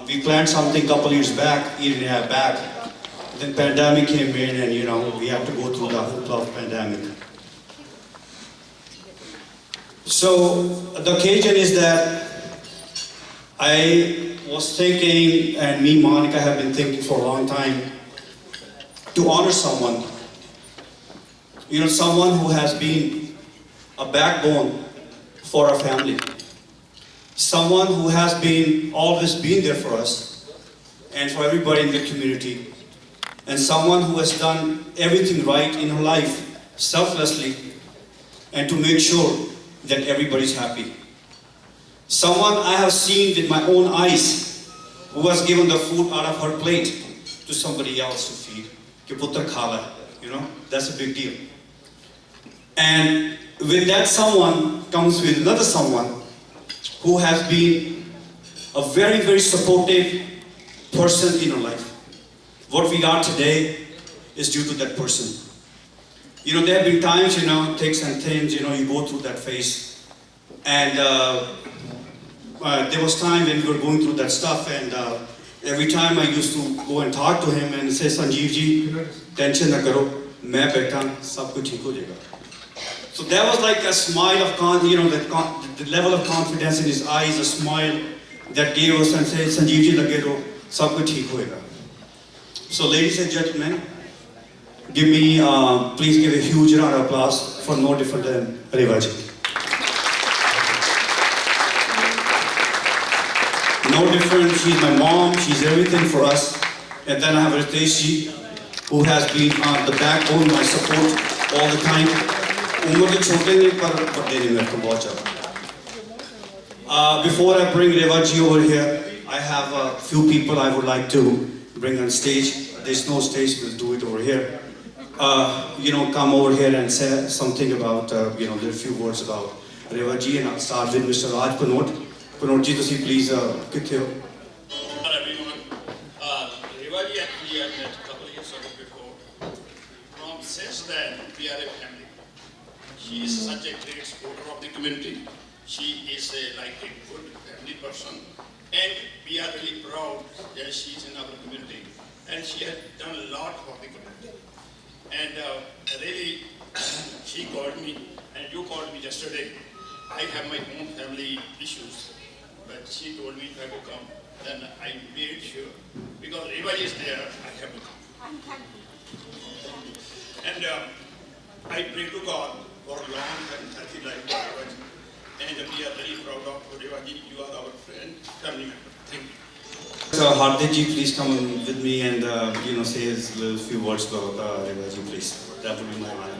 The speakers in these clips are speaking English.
We planned something a couple years back, year and a half back. Then pandemic came in and we have to go through the whole of pandemic. So the occasion is that I was thinking, and me, Monica, have been thinking for a long time, to honor someone. Someone who has been a backbone for our family. Someone who has always been there for us and for everybody in the community. And someone who has done everything right in her life, selflessly, and to make sure that everybody's happy. Someone I have seen with my own eyes, who has given the food out of her plate to somebody else to feed. Ki putra khala, that's a big deal. And with that someone comes with another someone who has been a very, very supportive person in her life. What we are today is due to that person. There have been times, thick and thins, you go through that phase. And there was time when we were going through that stuff, and every time I used to go and talk to him and say, Sanjeev ji, tension na karo, main baitha, sab kuch theek ho jayega. So that was like a smile of, the level of confidence in his eyes, a smile that gave us and said, Sanjeev ji lage to, sab kuch theek hoega. So ladies and gentlemen, please give a huge round of applause for no different than Rewa ji. No different, she's my mom, she's everything for us. And then I have Ritesh ji, who has been on the backbone, my support all the time. Before I bring Rewa ji over here, I have a few people I would like to bring on stage. There's no stage, we'll do it over here. Come over here and say something about, there are a few words about Rewa ji, and I'll start with Mr. Raj Panot. Panot ji, please, kithe ho? Everyone, Rewa ji actually I met a couple of years ago before. Since then, we are a family. She is such a great supporter of the community. She is like a good family person. And we are really proud that she is in our community. And she has done a lot for the community. And really, she called me, and you called me yesterday. I have my own family issues, but she told me if I have to come, then I made sure. Because Rewa is there, I have to come. And I pray to God for a long and healthy life for Rewa ji. And we are very proud of Rewa ji. You are our friend, family member. Thank you. So Hardik ji, please come with me and say a few words about Rewa ji, please. That would be my honor.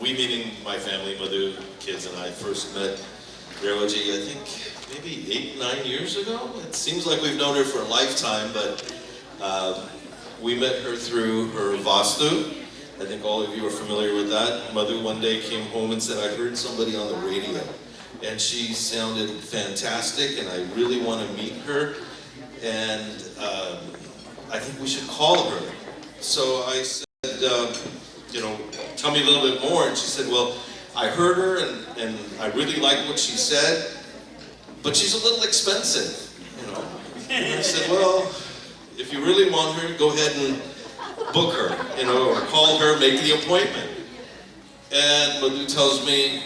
We meaning my family, Madhu, kids, and I first met Rewa ji, I think maybe 8-9 years ago. It seems like we've known her for a lifetime, but we met her through her Vastu. I think all of you are familiar with that. Madhu one day came home and said, I heard somebody on the radio. And she sounded fantastic, and I really want to meet her. And I think we should call her. So I said, tell me a little bit more. And she said, well, I heard her, and I really liked what she said, but she's a little expensive, And I said, well, if you really want her, go ahead and book her, or call her, make the appointment. And Madhu tells me,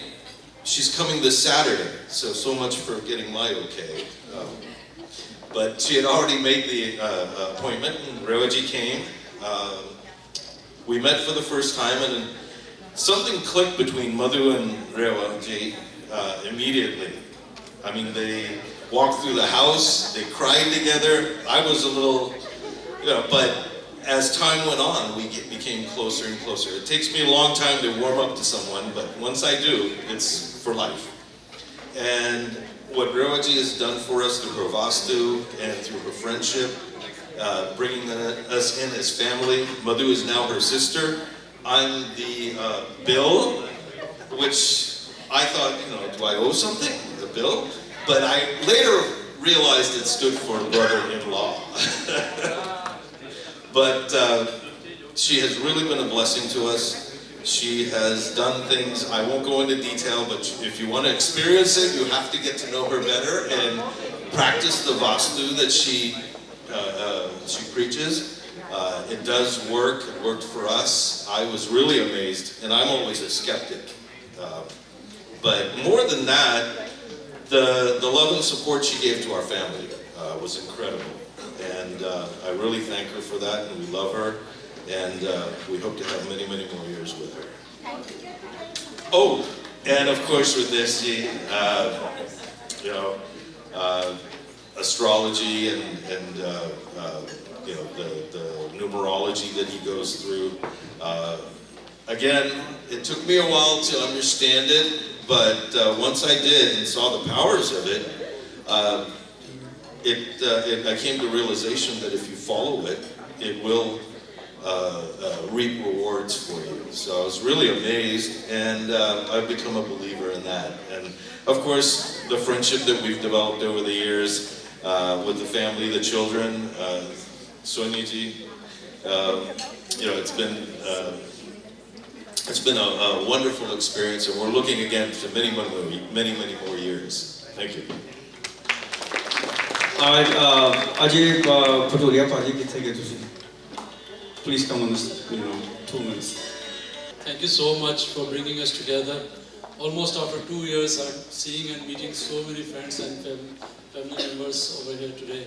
she's coming this Saturday, so much for getting my okay. But she had already made the appointment, and Rewa ji came. We met for the first time, and something clicked between Madhu and Rewa ji immediately. I mean, they walked through the house, they cried together. I was a little, but as time went on, we became closer and closer. It takes me a long time to warm up to someone, but once I do, it's for life. And what Rewa ji has done for us through her Vastu and through her friendship, bringing us in as family. Madhu is now her sister. I'm the bill, which I thought, do I owe something? The bill? But I later realized it stood for brother-in-law. But she has really been a blessing to us. She has done things, I won't go into detail, but if you want to experience it, you have to get to know her better and practice the Vastu that she preaches. It does work, it worked for us. I was really amazed, and I'm always a skeptic. But more than that, the love and support she gave to our family was incredible. And I really thank her for that, and we love her. And we hope to have many, many more years with her. Oh, and of course with this, astrology and the numerology that he goes through. Again, it took me a while to understand it, but once I did and saw the powers of it, I came to realization that if you follow it, it will reap rewards for you. So I was really amazed, and I've become a believer in that. And of course, the friendship that we've developed over the years with the family, the children, Sonyaji, it's been a wonderful experience, and we're looking again to many more years. Thank you. Alright, Ajay Paturia, please come on this, 2 minutes. Thank you so much for bringing us together. Almost after 2 years, I'm seeing and meeting so many friends and family members over here today.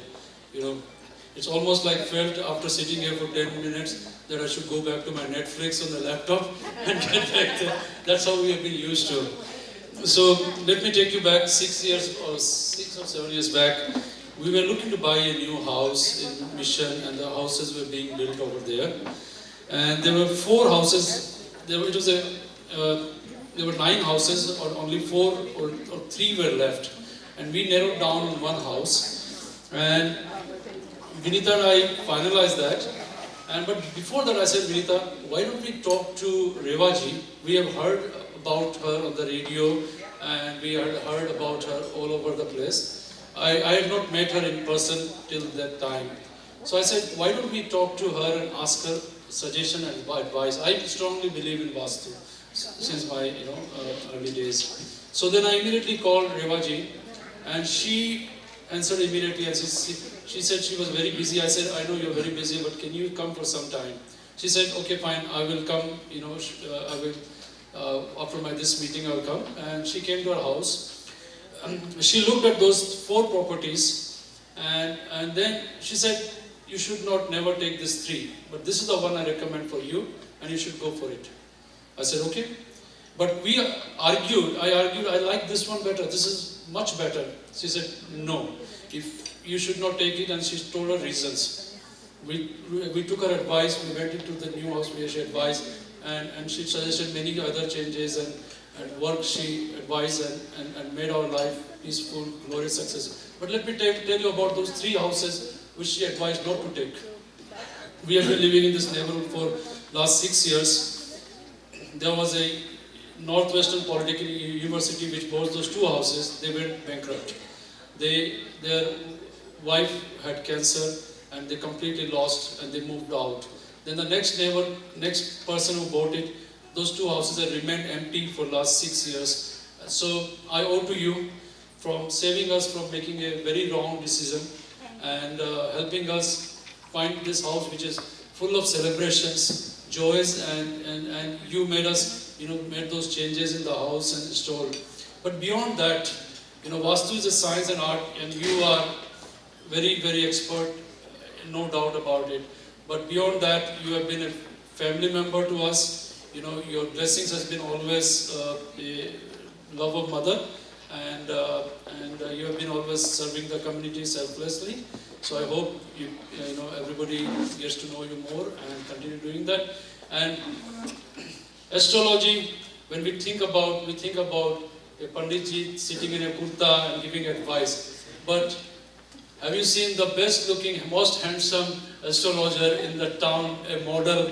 It's almost like felt after sitting here for 10 minutes that I should go back to my Netflix on the laptop and get back there. That's how we have been used to. So let me take you back 6 or 7 years back. We were looking to buy a new house in Mission, and the houses were being built over there. And there were 4 houses. There were 9 houses, or only 4 or 3 were left. And we narrowed down on 1 house. And Vinita and I finalized that. But before that I said, Vinita, why don't we talk to Rewa ji? We have heard about her on the radio, and we had heard about her all over the place. I had not met her in person till that time. So I said, why don't we talk to her and ask her suggestion and advice. I strongly believe in Vastu since my early days. So then I immediately called Rewa ji, and she answered immediately, and she said she was very busy. I said, I know you're very busy, but can you come for some time? She said, okay, fine, I will come, I will, after this meeting I will come. And she came to our house. She looked at those 4 properties, and then she said, you should never take this 3, but this is the one I recommend for you, and you should go for it. I said, okay. But we argued, I like this one better, this is much better. She said, no, if you should not take it, and she told her reasons. We took her advice, we went into the new house where she advised, and she suggested many other changes and work she advised and made our life peaceful, glorious success. But let me tell you about those 3 houses which she advised not to take. We have been living in this neighborhood for last 6 years. There was a Northwestern Polytechnic University which bought those 2 houses. They went bankrupt. Their wife had cancer and they completely lost and they moved out. Then the next person who bought it, those 2 houses had remained empty for last 6 years. So I owe to you from saving us from making a very wrong decision and helping us find this house which is full of celebrations, joys, and you made us, made those changes in the house and installed. But beyond that, Vastu is a science and art, and you are very, very expert, no doubt about it. But beyond that, you have been a family member to us. Your blessings has been always a love of mother, and you have been always serving the community selflessly. So I hope everybody gets to know you more and continue doing that. And astrology, when we think about a Panditji sitting in a kurta and giving advice. But have you seen the best looking, most handsome astrologer in the town, a model,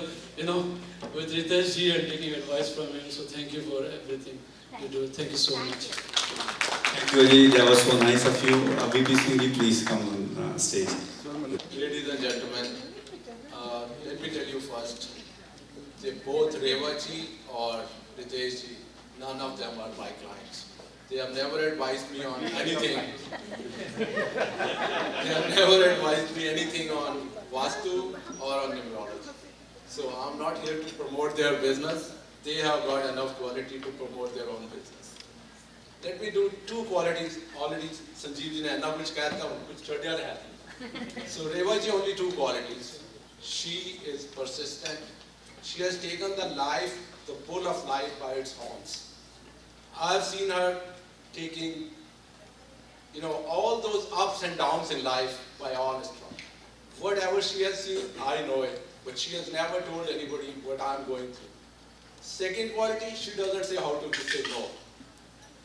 with Ritesh ji and taking advice from him. So thank you for everything you do. Thank you so much. Thank you, Ajay. That was so nice of you. VP Singh, please come on stage. Ladies and gentlemen, let me tell you first, they both Rewa ji or Ritesh ji, none of them are my clients. They have never advised me on anything. They have never advised me anything on Vastu or on numerology. So I'm not here to promote their business. They have got enough quality to promote their own business. Let me do two qualities. Already Sanjeev ji ne na kuch kehta hu, kuch chadiya hai. So Rewa ji only two qualities. She is persistent. She has taken the bull of life by its horns. I've seen her taking, all those ups and downs in life by all strong. Whatever she has seen, I know it, but she has never told anybody what I'm going through. Second quality, she doesn't say how to say no.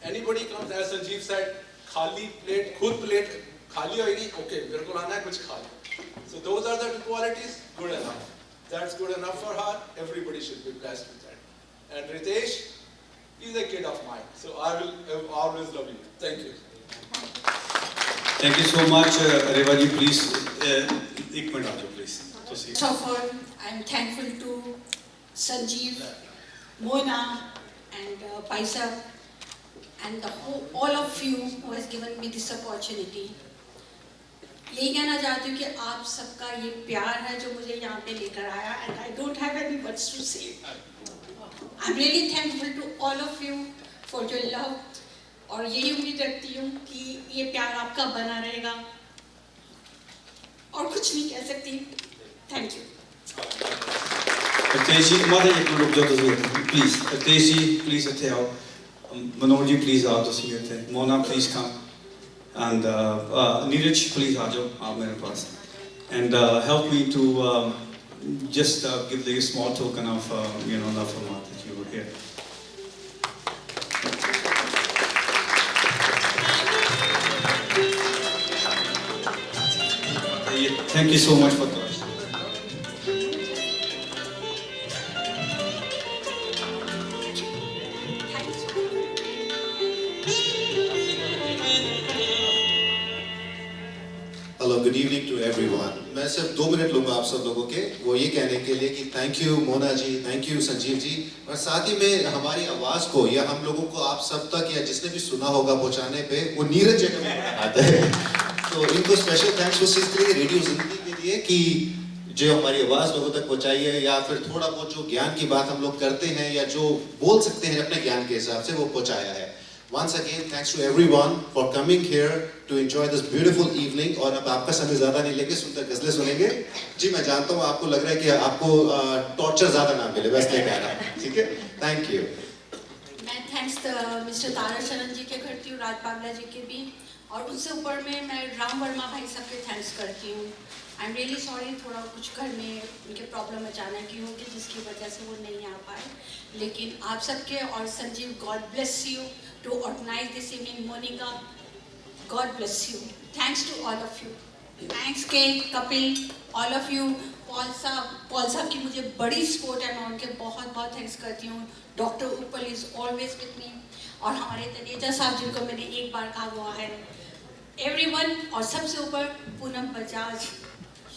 Anybody comes, as Sanjeev said, khali plate, khud plate, khali hoegi, okay, mere ko lana hai, kuch kha lo. So those are the two qualities, good enough. That's good enough for her, everybody should be blessed with that. And Ritesh, he's a kid of mine, so I will always love you. Thank you. Thank you so much, Rewa ji. Please, एक minute आ जाओ, please. First of all, I'm thankful to Sanjeev, Mona, and Paisa, and all of you who has given me this opportunity. यही कहना चाहती हूँ कि आप सबका ये प्यार है जो मुझे यहाँ पे लेकर आया, and I don't have any words to say. I'm really thankful to all of you for your love, और यही उम्मीद रखती हूँ कि ये प्यार आपका बना रहेगा, और कुछ नहीं कह सकती. Thank you. Ritesh ji, mother, एक मिनट रुक जाओ तो please. Ritesh ji, please इत्थे आओ. Manoj ji, please आओ तो इत्थे. Mona, please come. And Neeraj, please आ जाओ आप मेरे पास. And help me to just give the small token of love for Mark that you were here. Thank you so much for that. Hello good evening to everyone. मैं सिर्फ 2 minute लूँगा आप सब लोगों के, वो ये कहने के लिए कि thank you Mona ji, thank you Sanjeev ji, और साथ ही में हमारी आवाज़ को या हम लोगों को आप सब तक या जिसने भी सुना होगा पहुँचाने पे वो नीरज जी का आता है. तो इनको स्पेशल थैंक्स उस चीज़ के लिए, रेडियो जिंदगी के लिए, कि जो हमारी आवाज़ लोगों तक पहुँचाई है, या फिर थोड़ा बहुत जो ज्ञान की बात हम लोग करते हैं या जो बोल सकते हैं अपने ज्ञान के हिसाब से वो पहुँचाया है. Once again, thanks to everyone for coming here to enjoy this beautiful evening. और अब आपका समय ज़्यादा नहीं लेंगे, सुंदर गज़लें सुनेंगे. जी मैं जानता हूँ आपको लग रहा है कि आपको टॉर्चर ज़्यादा ना मिले, बस ये कह रहा हूँ. ठीक है, थैंक यू. मैं थैंक्स मिस्टर ताराचरण जी के करती हूँ, राज बांग्ला जी के भी, और उससे ऊपर में मैं राम वर्मा भाई सब के थैंक्स करती हूँ. आई एम रियली सॉरी, थोड़ा कुछ घर में उनके प्रॉब्लम अचानक ही होगी जिसकी वजह से वो नहीं आ पाए, लेकिन आप सबके और Sanjeev, God bless you to organise this evening. Monika, God bless you. Thanks to all of you. Thanks के Kapil, all of you. Paul साहब की मुझे बड़ी सपोर्ट है, मैं उनके बहुत बहुत थैंक्स करती हूँ. डॉक्टर उपल इज़ ऑलवेज विथ मी, और हमारे तनेजा साहब जिनको मैंने एक बार कहा हुआ है, एवरीवन. और सबसे ऊपर Poonam Bajaj,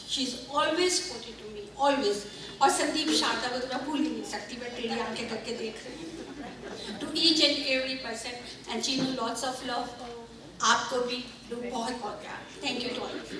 she is always supported to me, always. और संदीप शारदा को तो मैं भूल ही नहीं सकती, मैं टेढ़ी आंखें करके देख रही हूँ. To each and every person, and Cheenu, lots of love. आपको भी बहुत बहुत प्यार. Thank you to all of you.